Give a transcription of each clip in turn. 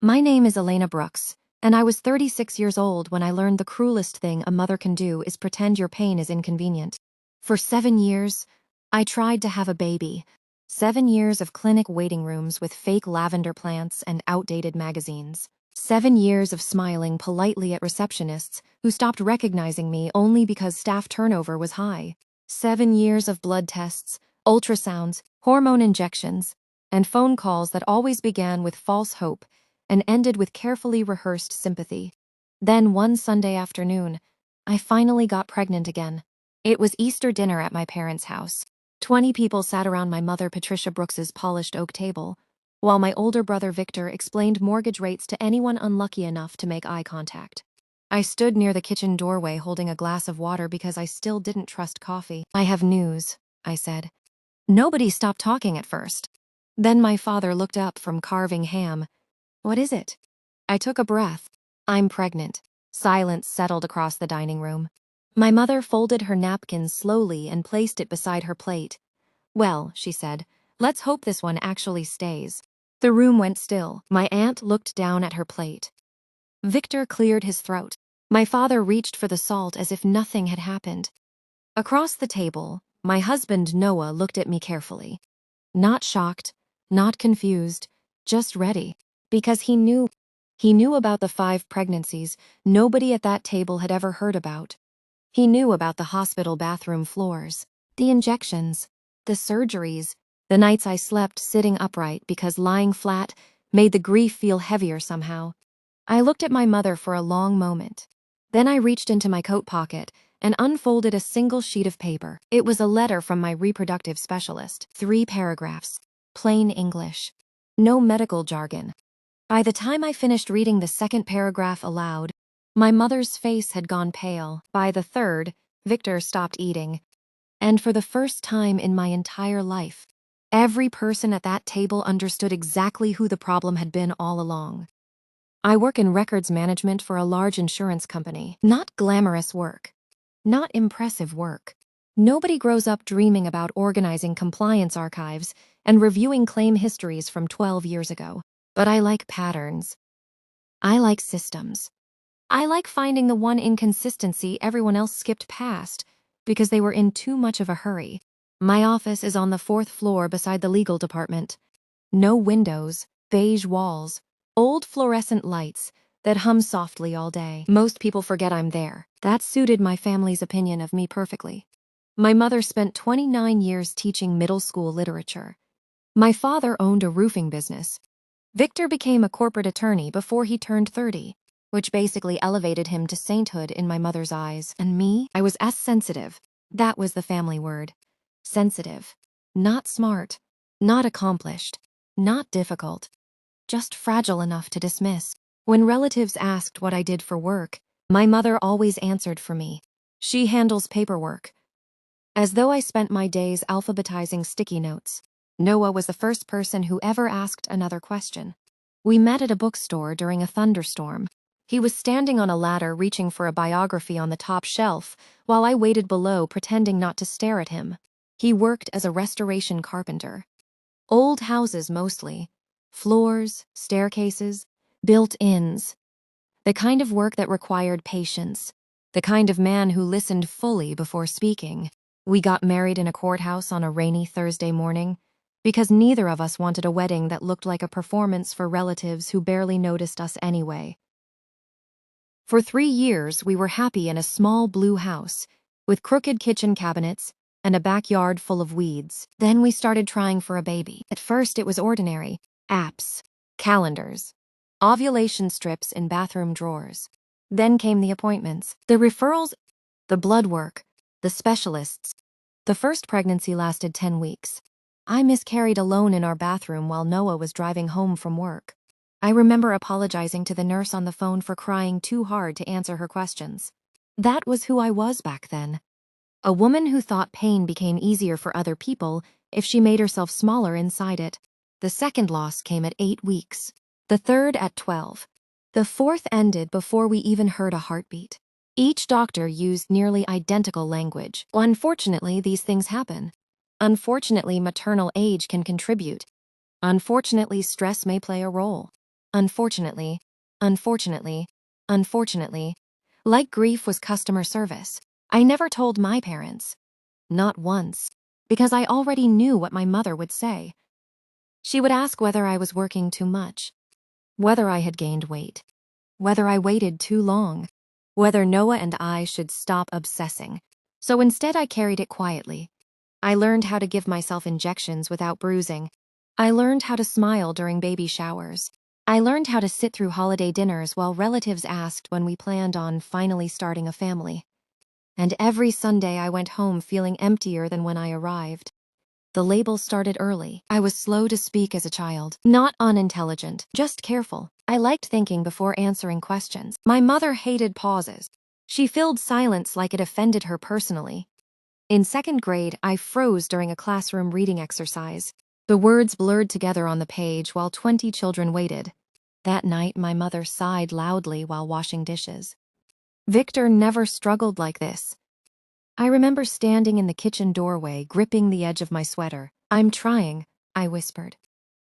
My name is Elena Brooks, and I was 36 years old when I learned the cruelest thing a mother can do is pretend your pain is inconvenient. For 7 years, I tried to have a baby. 7 years of clinic waiting rooms with fake lavender plants and outdated magazines. 7 years of smiling politely at receptionists who stopped recognizing me only because staff turnover was high. 7 years of blood tests, ultrasounds, hormone injections, and phone calls that always began with false hope and ended with carefully rehearsed sympathy. Then one Sunday afternoon, I finally got pregnant again. It was Easter dinner at my parents' house. 20 people sat around my mother Patricia Brooks's polished oak table, while my older brother Victor explained mortgage rates to anyone unlucky enough to make eye contact. I stood near the kitchen doorway holding a glass of water because I still didn't trust coffee. "I have news," I said. Nobody stopped talking at first. Then my father looked up from carving ham. "What is it?" I took a breath. "I'm pregnant." Silence settled across the dining room. My mother folded her napkin slowly and placed it beside her plate. "Well," she said, "let's hope this one actually stays." The room went still. My aunt looked down at her plate. Victor cleared his throat. My father reached for the salt as if nothing had happened. Across the table, my husband Noah looked at me carefully. Not shocked, not confused, just ready. Because he knew about the 5 pregnancies nobody at that table had ever heard about. He knew about the hospital bathroom floors, the injections, the surgeries, the nights I slept sitting upright because lying flat made the grief feel heavier somehow. I looked at my mother for a long moment. Then I reached into my coat pocket and unfolded a single sheet of paper. It was a letter from my reproductive specialist. 3 paragraphs. Plain English. No medical jargon. By the time I finished reading the second paragraph aloud, my mother's face had gone pale. By the third, Victor stopped eating. And for the first time in my entire life, every person at that table understood exactly who the problem had been all along. I work in records management for a large insurance company. Not glamorous work. Not impressive work. Nobody grows up dreaming about organizing compliance archives and reviewing claim histories from 12 years ago. But I like patterns. I like systems. I like finding the one inconsistency everyone else skipped past because they were in too much of a hurry. My office is on the 4th floor beside the legal department. No windows, beige walls, old fluorescent lights that hum softly all day. Most people forget I'm there. That suited my family's opinion of me perfectly. My mother spent 29 years teaching middle school literature. My father owned a roofing business. Victor became a corporate attorney before he turned 30, which basically elevated him to sainthood in my mother's eyes. And me, I was sensitive. That was the family word. Sensitive. Not smart. Not accomplished. Not difficult. Just fragile enough to dismiss. When relatives asked what I did for work, my mother always answered for me. She handles paperwork. As though I spent my days alphabetizing sticky notes. Noah was the first person who ever asked another question. We met at a bookstore during a thunderstorm. He was standing on a ladder reaching for a biography on the top shelf, while I waited below pretending not to stare at him. He worked as a restoration carpenter. Old houses mostly. Floors, staircases, built-ins. The kind of work that required patience. The kind of man who listened fully before speaking. We got married in a courthouse on a rainy Thursday morning because neither of us wanted a wedding that looked like a performance for relatives who barely noticed us anyway. For 3 years, we were happy in a small blue house with crooked kitchen cabinets and a backyard full of weeds. Then we started trying for a baby. At first, it was ordinary. Apps, calendars, ovulation strips in bathroom drawers. Then came the appointments, the referrals, the blood work, the specialists. The first pregnancy lasted 10 weeks. I miscarried alone in our bathroom while Noah was driving home from work. I remember apologizing to the nurse on the phone for crying too hard to answer her questions. That was who I was back then. A woman who thought pain became easier for other people if she made herself smaller inside it. The second loss came at 8 weeks. The third at 12. The fourth ended before we even heard a heartbeat. Each doctor used nearly identical language. Unfortunately, these things happen. Unfortunately, maternal age can contribute. Unfortunately, stress may play a role. Unfortunately, unfortunately, unfortunately, like grief was customer service. I never told my parents. Not once. Because I already knew what my mother would say. She would ask whether I was working too much, whether I had gained weight, whether I waited too long, whether Noah and I should stop obsessing. So instead I carried it quietly. I learned how to give myself injections without bruising. I learned how to smile during baby showers. I learned how to sit through holiday dinners while relatives asked when we planned on finally starting a family. And every Sunday I went home feeling emptier than when I arrived. The label started early. I was slow to speak as a child. Not unintelligent, just careful. I liked thinking before answering questions. My mother hated pauses. She filled silence like it offended her personally. In second grade, I froze during a classroom reading exercise. The words blurred together on the page while 20 children waited. That night, my mother sighed loudly while washing dishes. Victor never struggled like this. I remember standing in the kitchen doorway, gripping the edge of my sweater. "I'm trying," I whispered.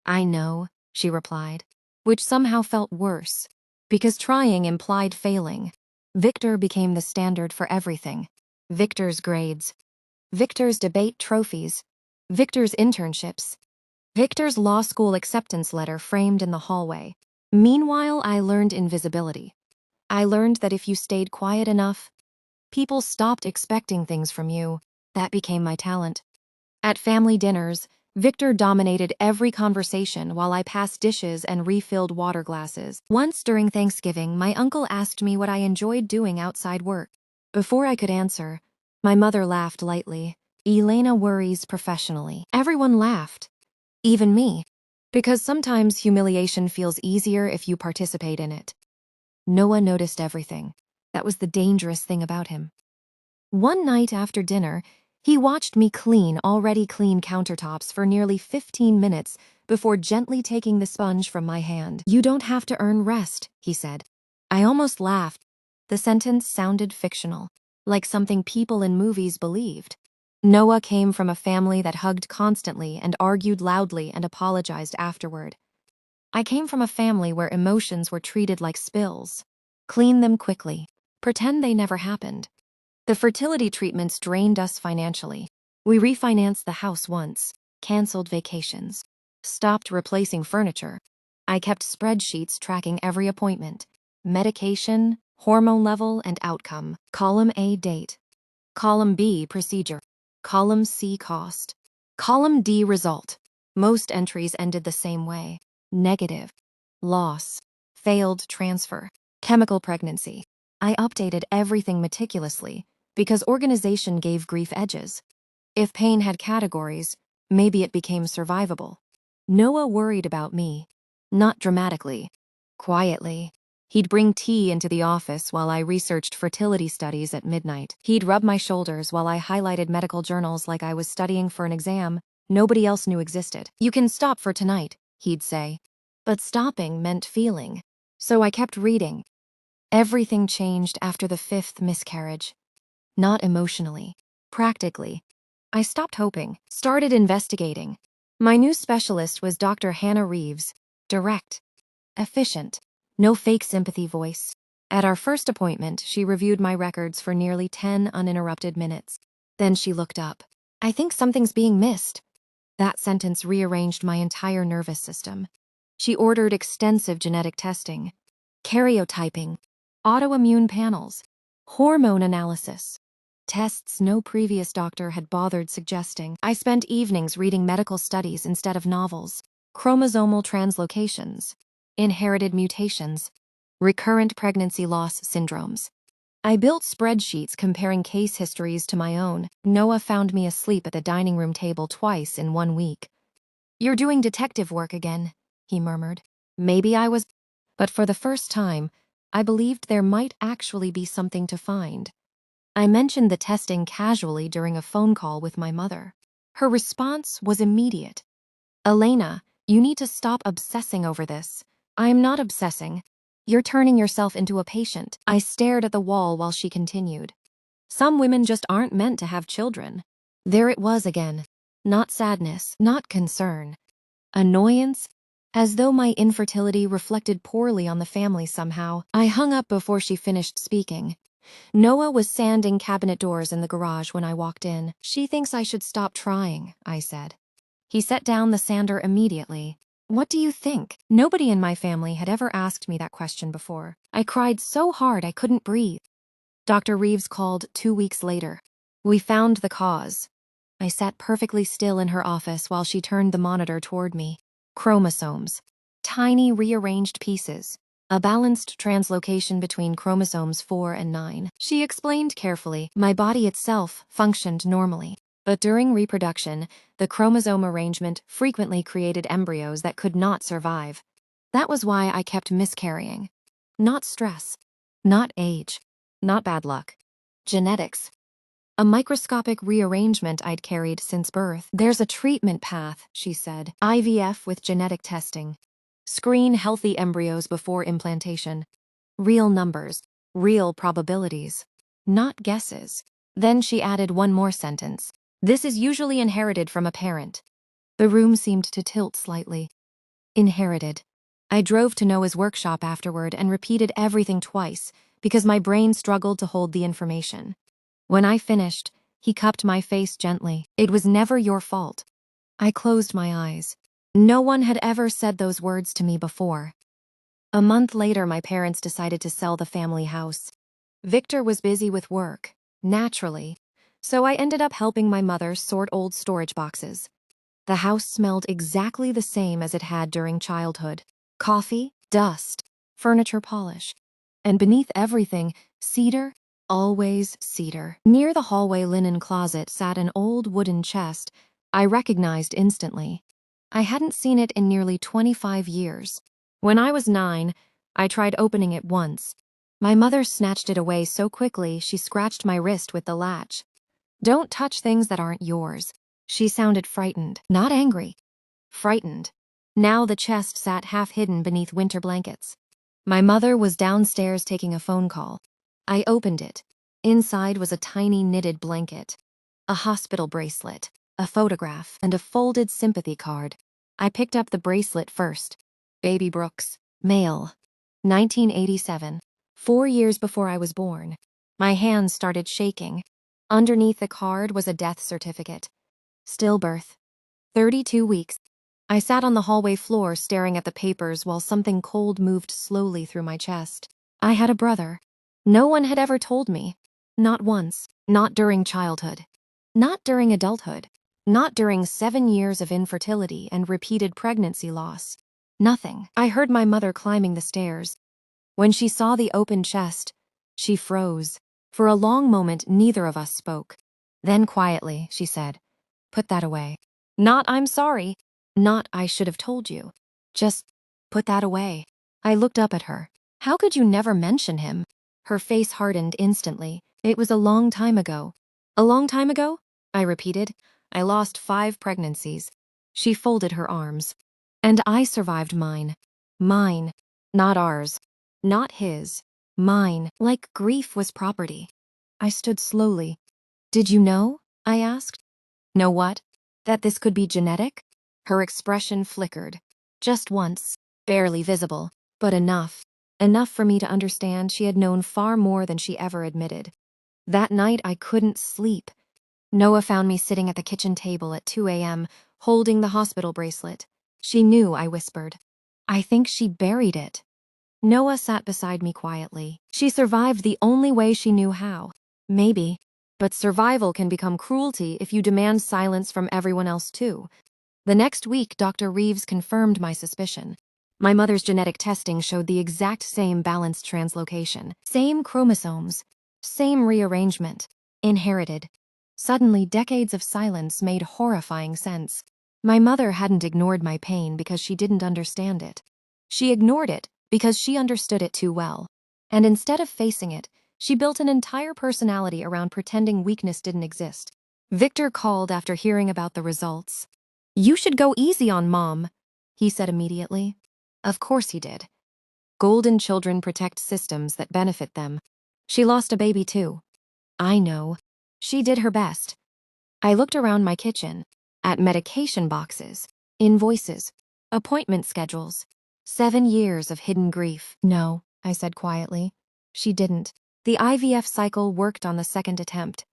"I know," she replied, which somehow felt worse, because trying implied failing. Victor became the standard for everything. Victor's grades, Victor's debate trophies, Victor's internships, Victor's law school acceptance letter framed in the hallway. Meanwhile, I learned invisibility. I learned that if you stayed quiet enough, people stopped expecting things from you. That became my talent. At family dinners, Victor dominated every conversation while I passed dishes and refilled water glasses. Once during Thanksgiving, my uncle asked me what I enjoyed doing outside work. Before I could answer, my mother laughed lightly. "Elena worries professionally." Everyone laughed, even me, because sometimes humiliation feels easier if you participate in it. Noah noticed everything. That was the dangerous thing about him. One night after dinner, he watched me clean already clean countertops for nearly 15 minutes before gently taking the sponge from my hand. "You don't have to earn rest," he said. I almost laughed. The sentence sounded fictional, like something people in movies believed. Noah came from a family that hugged constantly and argued loudly and apologized afterward. I came from a family where emotions were treated like spills. Clean them quickly. Pretend they never happened. The fertility treatments drained us financially. We refinanced the house once, canceled vacations, stopped replacing furniture. I kept spreadsheets tracking every appointment, medication, hormone level, and outcome. Column A, date. Column B, procedure. Column C, cost. Column D, result. Most entries ended the same way. Negative. Loss. Failed transfer. Chemical pregnancy. I updated everything meticulously because organization gave grief edges. If pain had categories, maybe it became survivable. Noah worried about me. Not dramatically. Quietly. He'd bring tea into the office while I researched fertility studies at midnight. He'd rub my shoulders while I highlighted medical journals like I was studying for an exam nobody else knew existed. "You can stop for tonight," he'd say. But stopping meant feeling. So I kept reading. Everything changed after the 5th miscarriage. Not emotionally, practically. I stopped hoping, started investigating. My new specialist was Dr. Hannah Reeves. Direct, efficient, no fake sympathy voice. At our first appointment, she reviewed my records for nearly 10 uninterrupted minutes. Then she looked up. "I think something's being missed." That sentence rearranged my entire nervous system. She ordered extensive genetic testing, karyotyping, autoimmune panels, hormone analysis, tests no previous doctor had bothered suggesting. I spent evenings reading medical studies instead of novels. Chromosomal translocations, inherited mutations, recurrent pregnancy loss syndromes. I built spreadsheets comparing case histories to my own. Noah found me asleep at the dining room table twice in 1 week. "You're doing detective work again," he murmured. Maybe I was, but for the first time, I believed there might actually be something to find. I mentioned the testing casually during a phone call with my mother. Her response was immediate. "Elena, you need to stop obsessing over this." "I'm not obsessing. You're turning yourself into a patient." I stared at the wall while she continued. "Some women just aren't meant to have children." There it was again. Not sadness, not concern. Annoyance, as though my infertility reflected poorly on the family somehow. I hung up before she finished speaking. Noah was sanding cabinet doors in the garage when I walked in. "She thinks I should stop trying," I said. He set down the sander immediately. "What do you think?" Nobody in my family had ever asked me that question before. I cried so hard I couldn't breathe. Dr. Reeves called 2 weeks later. We found the cause. I sat perfectly still in her office while she turned the monitor toward me. Chromosomes. Tiny rearranged pieces. A balanced translocation between chromosomes 4 and 9. She explained carefully, my body itself functioned normally. But during reproduction, the chromosome arrangement frequently created embryos that could not survive. That was why I kept miscarrying. Not stress. Not age. Not bad luck. Genetics. A microscopic rearrangement I'd carried since birth. "There's a treatment path," she said. "IVF with genetic testing. Screen healthy embryos before implantation. Real numbers. Real probabilities. Not guesses." Then she added one more sentence. "This is usually inherited from a parent." The room seemed to tilt slightly. Inherited. I drove to Noah's workshop afterward and repeated everything twice because my brain struggled to hold the information. When I finished, he cupped my face gently. "It was never your fault." I closed my eyes. No one had ever said those words to me before. A month later, my parents decided to sell the family house. Victor was busy with work, naturally, so I ended up helping my mother sort old storage boxes. The house smelled exactly the same as it had during childhood. Coffee, dust, furniture polish. And beneath everything, cedar, always cedar. Near the hallway linen closet sat an old wooden chest I recognized instantly. I hadn't seen it in nearly 25 years. When I was 9, I tried opening it once. My mother snatched it away so quickly she scratched my wrist with the latch. "Don't touch things that aren't yours." She sounded frightened, not angry. Frightened. Now the chest sat half-hidden beneath winter blankets. My mother was downstairs taking a phone call. I opened it. Inside was a tiny knitted blanket, a hospital bracelet, a photograph, and a folded sympathy card. I picked up the bracelet first. Baby Brooks. Male. 1987. 4 years before I was born. My hands started shaking. Underneath the card was a death certificate. Stillbirth. 32 weeks. I sat on the hallway floor staring at the papers while something cold moved slowly through my chest. I had a brother. No one had ever told me. Not once. Not during childhood. Not during adulthood. Not during 7 years of infertility and repeated pregnancy loss. Nothing. I heard my mother climbing the stairs. When she saw the open chest, she froze. For a long moment, neither of us spoke. Then quietly, she said, "Put that away." Not "I'm sorry." Not "I should have told you." Just, "Put that away." I looked up at her. "How could you never mention him?" Her face hardened instantly. "It was a long time ago." "A long time ago?" I repeated. "I lost 5 pregnancies." She folded her arms. "And I survived mine. Mine. Not ours. Not his. Mine. Like grief was property." I stood slowly. "Did you know?" I asked. "Know what? That this could be genetic?" Her expression flickered. Just once. Barely visible. But enough. Enough for me to understand she had known far more than she ever admitted. That night I couldn't sleep. Noah found me sitting at the kitchen table at 2 a.m., holding the hospital bracelet. She knew, I whispered. "I think she buried it." Noah sat beside me quietly. "She survived the only way she knew how." Maybe. But survival can become cruelty if you demand silence from everyone else too. The next week, Dr. Reeves confirmed my suspicion. My mother's genetic testing showed the exact same balanced translocation. Same chromosomes. Same rearrangement. Inherited. Suddenly, decades of silence made horrifying sense. My mother hadn't ignored my pain because she didn't understand it. She ignored it because she understood it too well. And instead of facing it, she built an entire personality around pretending weakness didn't exist. Victor called after hearing about the results. "You should go easy on Mom," he said immediately. Of course he did. Golden children protect systems that benefit them. She lost a baby too. I know. She did her best. I looked around my kitchen, at medication boxes, invoices, Appointment schedules. 7 years of hidden grief. No, I said quietly. She didn't. The IVF cycle worked on the second attempt.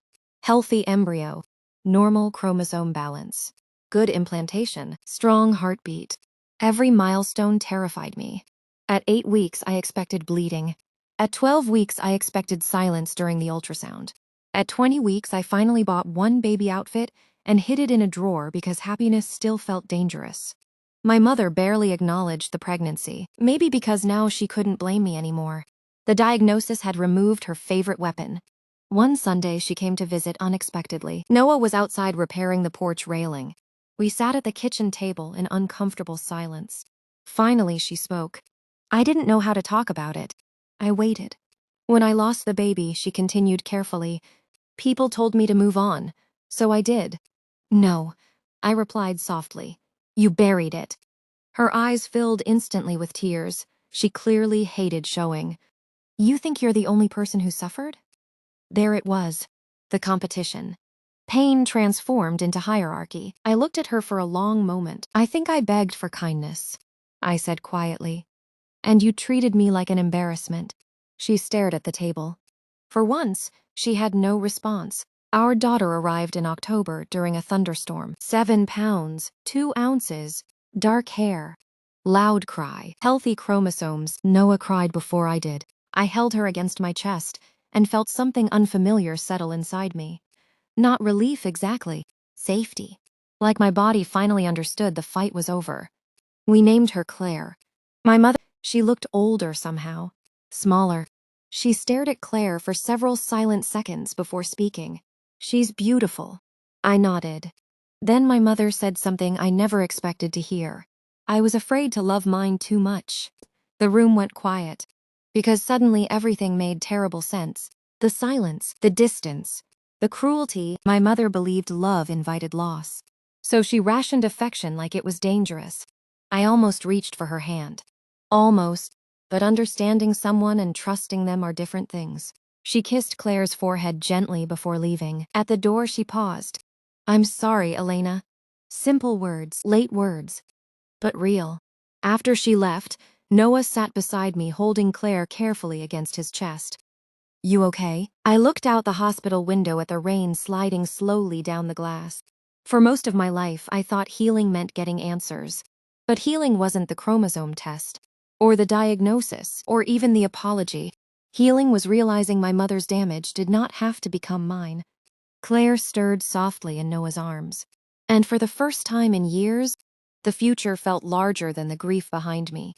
Healthy embryo. Normal chromosome balance. Good implantation. Strong heartbeat. Every milestone terrified me. At 8 weeks, I expected bleeding. At 12 weeks, I expected silence during the ultrasound. At 20 weeks, I finally bought one baby outfit and hid it in a drawer because happiness still felt dangerous. My mother barely acknowledged the pregnancy, maybe because now she couldn't blame me anymore. The diagnosis had removed her favorite weapon. One Sunday, she came to visit unexpectedly. Noah was outside repairing the porch railing. We sat at the kitchen table in uncomfortable silence. Finally, she spoke. I didn't know how to talk about it. I waited. When I lost the baby, she continued carefully. People told me to move on, so I did. No, I replied softly. You buried it. Her eyes filled instantly with tears. She clearly hated showing. You think you're the only person who suffered? There it was, the competition. Pain transformed into hierarchy. I looked at her for a long moment. I think I begged for kindness, I said quietly. And you treated me like an embarrassment. She stared at the table. For once, she had no response. Our daughter arrived in October during a thunderstorm. 7 pounds, 2 ounces, dark hair, loud cry, healthy chromosomes. Noah cried before I did. I held her against my chest and felt something unfamiliar settle inside me. Not relief exactly, safety. Like my body finally understood the fight was over. We named her Claire. My mother, she looked older somehow, smaller. She stared at Claire for several silent seconds before speaking. She's beautiful. I nodded. Then my mother said something I never expected to hear. I was afraid to love mine too much. The room went quiet, because suddenly everything made terrible sense. The silence, the distance, the cruelty. My mother believed love invited loss. So she rationed affection like it was dangerous. I almost reached for her hand. Almost, but understanding someone and trusting them are different things. She kissed Claire's forehead gently before leaving. At the door, she paused. I'm sorry, Elena. Simple words, late words, but real. After she left, Noah sat beside me holding Claire carefully against his chest. You okay? I looked out the hospital window at the rain sliding slowly down the glass. For most of my life, I thought healing meant getting answers. But healing wasn't the chromosome test, or the diagnosis, or even the apology. Healing was realizing my mother's damage did not have to become mine. Claire stirred softly in Noah's arms. And for the first time in years, the future felt larger than the grief behind me.